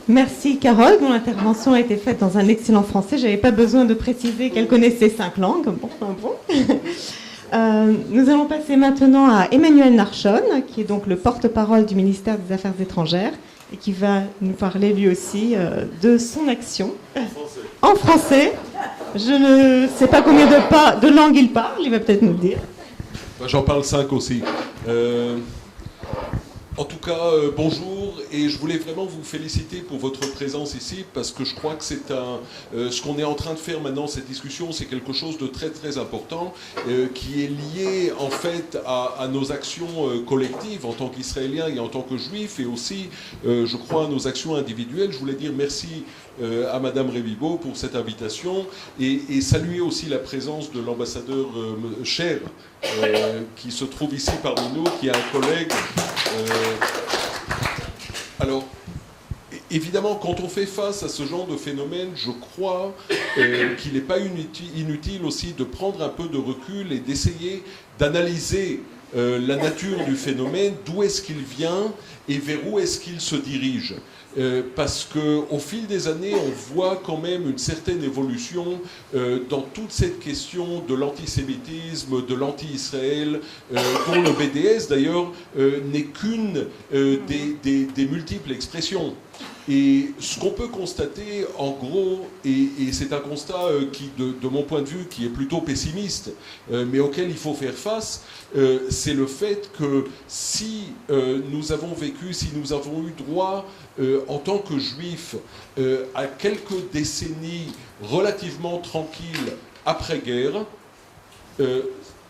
Merci Carole, dont l'intervention a été faite dans un excellent français. Je n'avais pas besoin de préciser qu'elle connaissait 5 langues. Nous allons passer maintenant à Emmanuel Narchon, qui est donc le porte-parole du ministère des Affaires étrangères et qui va nous parler lui aussi de son action. En français. Je ne sais pas combien de langues il parle, il va peut-être nous le dire. J'en parle 5 aussi. En tout cas, bonjour, et je voulais vraiment vous féliciter pour votre présence ici, parce que je crois que c'est ce qu'on est en train de faire maintenant, cette discussion, c'est quelque chose de très très important, qui est lié en fait à nos actions collectives en tant qu'Israéliens et en tant que Juifs, et aussi, je crois, à nos actions individuelles. Je voulais dire merci à Madame Revivo pour cette invitation, et saluer aussi la présence de l'ambassadeur Cher, qui se trouve ici parmi nous, qui est un collègue. Alors, évidemment, quand on fait face à ce genre de phénomène, je crois qu'il n'est pas inutile aussi de prendre un peu de recul et d'essayer d'analyser la nature du phénomène, d'où est-ce qu'il vient et vers où est-ce qu'il se dirige. Parce qu'au fil des années, on voit quand même une certaine évolution dans toute cette question de l'antisémitisme, de l'anti-Israël, dont le BDS d'ailleurs n'est qu'une des multiples expressions. Et ce qu'on peut constater, en gros, et c'est un constat qui, de mon point de vue, qui est plutôt pessimiste, mais auquel il faut faire face, c'est le fait que si nous avons vécu, si nous avons eu droit, en tant que juifs, à quelques décennies relativement tranquilles après-guerre,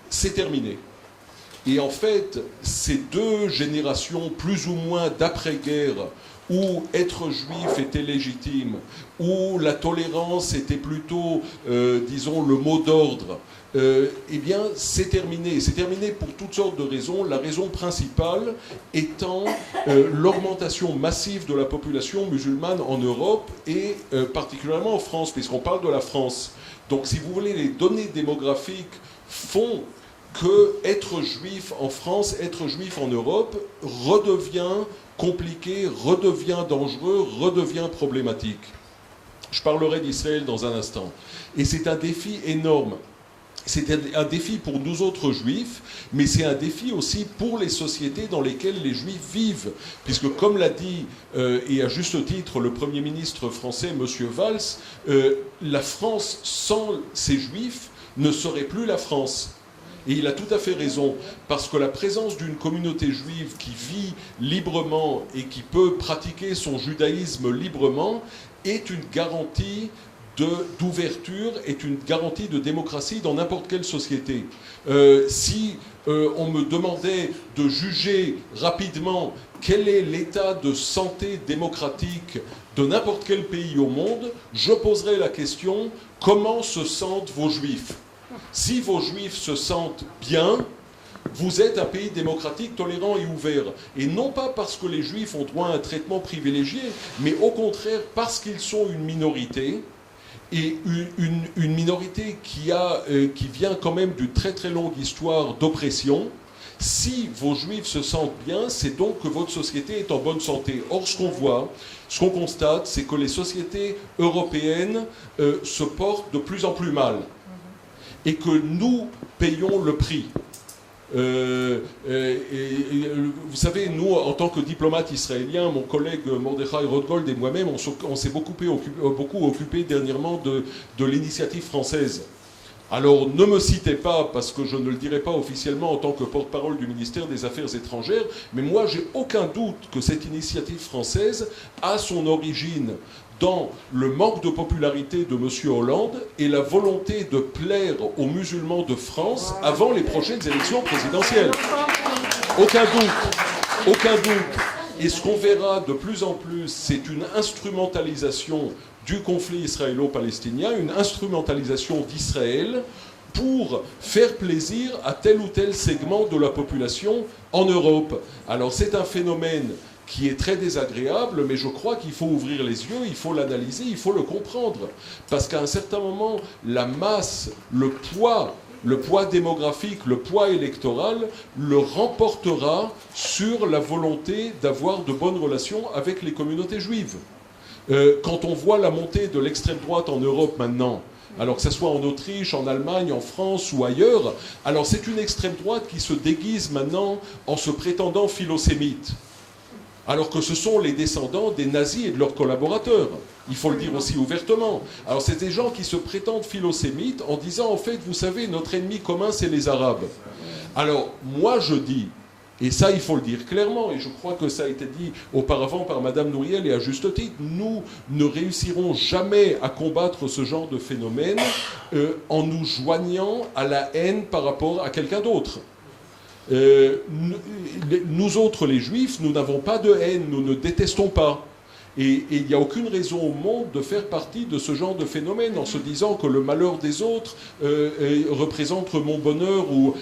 c'est terminé. Et en fait, ces 2 générations plus ou moins d'après-guerre, où être juif était légitime, où la tolérance était plutôt, disons, le mot d'ordre, eh bien, c'est terminé. C'est terminé pour toutes sortes de raisons. La raison principale étant l'augmentation massive de la population musulmane en Europe et particulièrement en France, puisqu'on parle de la France. Donc, si vous voulez, les données démographiques font que être juif en France, être juif en Europe redevient compliqué, redevient dangereux, redevient problématique. Je parlerai d'Israël dans un instant. Et c'est un défi énorme. C'est un défi pour nous autres juifs, mais c'est un défi aussi pour les sociétés dans lesquelles les juifs vivent. Puisque, comme l'a dit, et à juste titre, le Premier ministre français, M. Valls, la France sans ces juifs ne serait plus la France. Et il a tout à fait raison, parce que la présence d'une communauté juive qui vit librement et qui peut pratiquer son judaïsme librement est une garantie d'ouverture, est une garantie de démocratie dans n'importe quelle société. Si on me demandait de juger rapidement quel est l'état de santé démocratique de n'importe quel pays au monde, je poserais la question: comment se sentent vos juifs ? Si vos juifs se sentent bien, vous êtes un pays démocratique, tolérant et ouvert. Et non pas parce que les juifs ont droit à un traitement privilégié, mais au contraire parce qu'ils sont une minorité, et une minorité qui vient quand même d'une très très longue histoire d'oppression. Si vos juifs se sentent bien, c'est donc que votre société est en bonne santé. Or, ce qu'on voit, ce qu'on constate, c'est que les sociétés européennes se portent de plus en plus mal. Et que nous payons le prix. Vous savez, nous, en tant que diplomates israéliens, mon collègue Mordechai Rothgold et moi-même, on s'est beaucoup occupé dernièrement de l'initiative française. Alors, ne me citez pas, parce que je ne le dirai pas officiellement en tant que porte-parole du ministère des Affaires étrangères, mais moi, j'ai aucun doute que cette initiative française a son origine dans le manque de popularité de M. Hollande et la volonté de plaire aux musulmans de France avant les prochaines élections présidentielles. Aucun doute. Aucun doute. Et ce qu'on verra de plus en plus, c'est une instrumentalisation du conflit israélo-palestinien, une instrumentalisation d'Israël pour faire plaisir à tel ou tel segment de la population en Europe. Alors c'est un phénomène qui est très désagréable, mais je crois qu'il faut ouvrir les yeux, il faut l'analyser, il faut le comprendre. Parce qu'à un certain moment, la masse, le poids démographique, le poids électoral, le remportera sur la volonté d'avoir de bonnes relations avec les communautés juives. Quand on voit la montée de l'extrême droite en Europe maintenant, alors que ce soit en Autriche, en Allemagne, en France ou ailleurs, alors c'est une extrême droite qui se déguise maintenant en se prétendant philosémite, alors que ce sont les descendants des nazis et de leurs collaborateurs. Il faut le dire aussi ouvertement. Alors c'est des gens qui se prétendent philosémites en disant, en fait, vous savez, notre ennemi commun, c'est les Arabes. Alors, moi je dis, et ça il faut le dire clairement, et je crois que ça a été dit auparavant par Madame Nouriel et à juste titre, nous ne réussirons jamais à combattre ce genre de phénomène en nous joignant à la haine par rapport à quelqu'un d'autre. Nous autres les Juifs, nous n'avons pas de haine, nous ne détestons pas. Et il n'y a aucune raison au monde de faire partie de ce genre de phénomène en se disant que le malheur des autres représente mon bonheur ou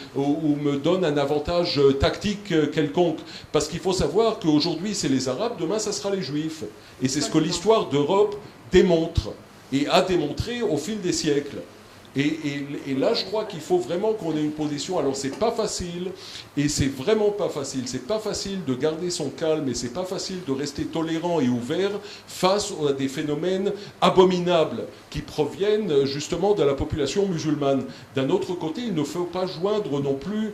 me donne un avantage tactique quelconque. Parce qu'il faut savoir qu'aujourd'hui c'est les Arabes, demain ça sera les Juifs. Et c'est ce que l'histoire d'Europe démontre et a démontré au fil des siècles. Et là, je crois qu'il faut vraiment qu'on ait une position. Alors, c'est pas facile, et c'est vraiment pas facile. C'est pas facile de garder son calme, et c'est pas facile de rester tolérant et ouvert face à des phénomènes abominables qui proviennent justement de la population musulmane. D'un autre côté, il ne faut pas joindre non plus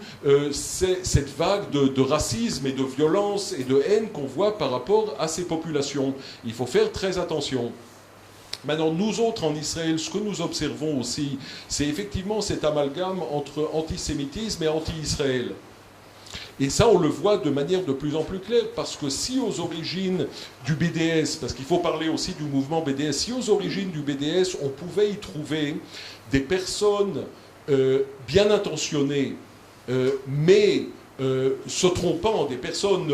cette vague de racisme et de violence et de haine qu'on voit par rapport à ces populations. Il faut faire très attention. Maintenant, nous autres en Israël, ce que nous observons aussi, c'est effectivement cet amalgame entre antisémitisme et anti-Israël. Et ça, on le voit de manière de plus en plus claire, parce que si aux origines du BDS, parce qu'il faut parler aussi du mouvement BDS, si aux origines du BDS, on pouvait y trouver des personnes bien intentionnées, mais se trompant, des personnes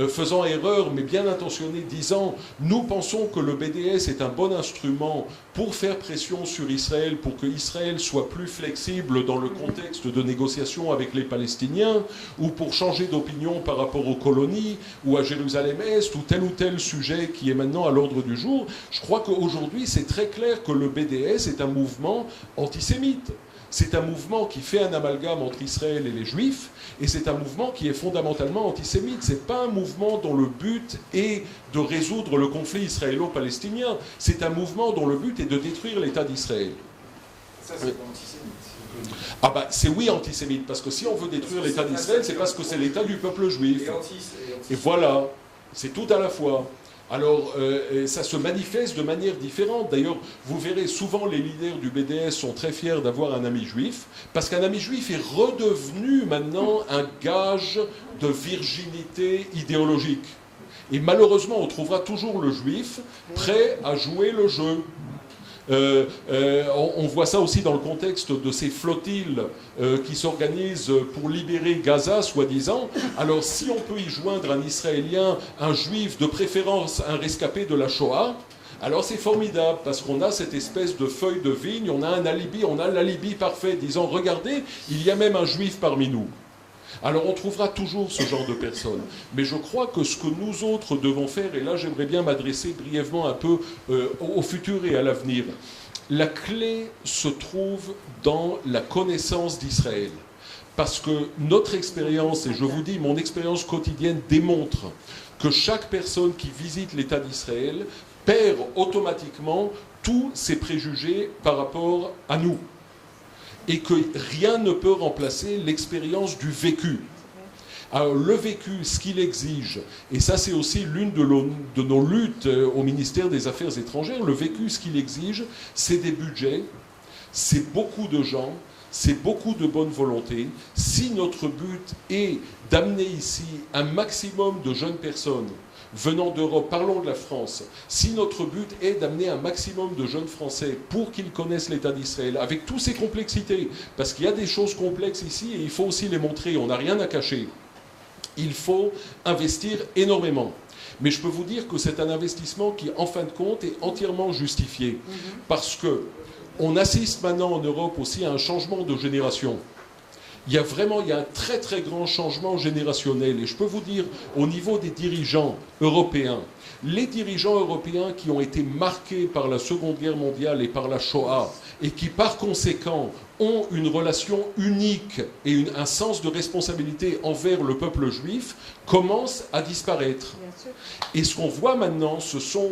faisant erreur mais bien intentionnées, disant nous pensons que le BDS est un bon instrument pour faire pression sur Israël, pour que Israël soit plus flexible dans le contexte de négociations avec les Palestiniens, ou pour changer d'opinion par rapport aux colonies, ou à Jérusalem-Est, ou tel sujet qui est maintenant à l'ordre du jour. Je crois qu'aujourd'hui c'est très clair que le BDS est un mouvement antisémite. C'est un mouvement qui fait un amalgame entre Israël et les Juifs, et c'est un mouvement qui est fondamentalement antisémite. Ce n'est pas un mouvement dont le but est de résoudre le conflit israélo-palestinien. C'est un mouvement dont le but est de détruire l'État d'Israël. Ça, c'est pas antisémite. Ah bah, c'est oui antisémite, parce que si on veut détruire l'État d'Israël, c'est parce que c'est l'État du peuple juif. Et voilà, c'est tout à la fois. Alors, ça se manifeste de manière différente. D'ailleurs, vous verrez, souvent les leaders du BDS sont très fiers d'avoir un ami juif, parce qu'un ami juif est redevenu maintenant un gage de virginité idéologique. Et malheureusement, on trouvera toujours le juif prêt à jouer le jeu. On voit ça aussi dans le contexte de ces flottilles qui s'organisent pour libérer Gaza, soi-disant. Alors si on peut y joindre un Israélien, un Juif, de préférence un rescapé de la Shoah, alors c'est formidable, parce qu'on a cette espèce de feuille de vigne, on a un alibi, on a l'alibi parfait, disant, regardez, il y a même un Juif parmi nous. Alors on trouvera toujours ce genre de personnes. Mais je crois que ce que nous autres devons faire, et là j'aimerais bien m'adresser brièvement un peu au futur et à l'avenir, la clé se trouve dans la connaissance d'Israël. Parce que notre expérience, et je vous dis, mon expérience quotidienne démontre que chaque personne qui visite l'État d'Israël perd automatiquement tous ses préjugés par rapport à nous. Et que rien ne peut remplacer l'expérience du vécu. Alors le vécu, ce qu'il exige, et ça c'est aussi l'une de nos luttes au ministère des Affaires étrangères, le vécu, ce qu'il exige, c'est des budgets, c'est beaucoup de gens, c'est beaucoup de bonne volonté. Si notre but est d'amener ici un maximum de jeunes personnes venant d'Europe, parlons de la France, si notre but est d'amener un maximum de jeunes Français pour qu'ils connaissent l'État d'Israël, avec toutes ses complexités, parce qu'il y a des choses complexes ici et il faut aussi les montrer, on n'a rien à cacher, il faut investir énormément. Mais je peux vous dire que c'est un investissement qui, en fin de compte, est entièrement justifié, parce qu'on assiste maintenant en Europe aussi à un changement de génération. Il y a un très très grand changement générationnel. Et je peux vous dire, au niveau des dirigeants européens, les dirigeants européens qui ont été marqués par la Seconde Guerre mondiale et par la Shoah, et qui par conséquent ont une relation unique et un sens de responsabilité envers le peuple juif, commencent à disparaître. Et ce qu'on voit maintenant, ce sont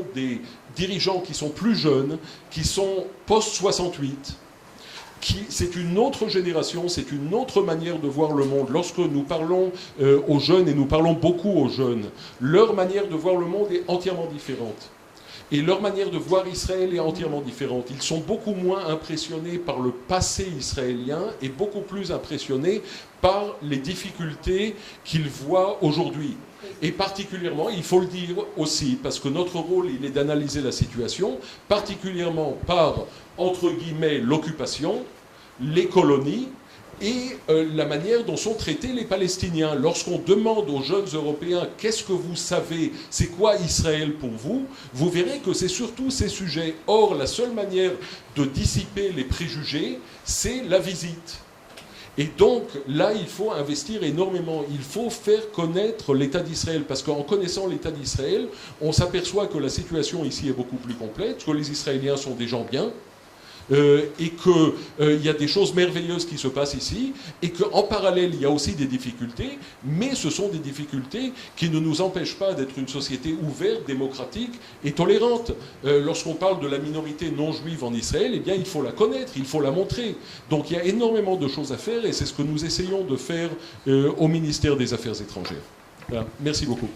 dirigeants qui sont plus jeunes, qui sont post-68, c'est une autre génération, c'est une autre manière de voir le monde. Lorsque nous parlons aux jeunes, et nous parlons beaucoup aux jeunes, leur manière de voir le monde est entièrement différente. Et leur manière de voir Israël est entièrement différente. Ils sont beaucoup moins impressionnés par le passé israélien et beaucoup plus impressionnés par les difficultés qu'ils voient aujourd'hui. Et particulièrement, il faut le dire aussi, parce que notre rôle, il est d'analyser la situation, particulièrement par, entre guillemets, l'occupation, les colonies, et la manière dont sont traités les Palestiniens. Lorsqu'on demande aux jeunes Européens « Qu'est-ce que vous savez ? C'est quoi Israël pour vous ?» Vous verrez que c'est surtout ces sujets. Or, la seule manière de dissiper les préjugés, c'est la visite. Et donc, là, il faut investir énormément. Il faut faire connaître l'État d'Israël. Parce qu'en connaissant l'État d'Israël, on s'aperçoit que la situation ici est beaucoup plus complète, que les Israéliens sont des gens bien, et qu'il y a des choses merveilleuses qui se passent ici, et qu'en parallèle, il y a aussi des difficultés, mais ce sont des difficultés qui ne nous empêchent pas d'être une société ouverte, démocratique et tolérante. Lorsqu'on parle de la minorité non juive en Israël, eh bien, il faut la connaître, il faut la montrer. Donc il y a énormément de choses à faire, et c'est ce que nous essayons de faire au ministère des Affaires étrangères. Voilà. Merci beaucoup.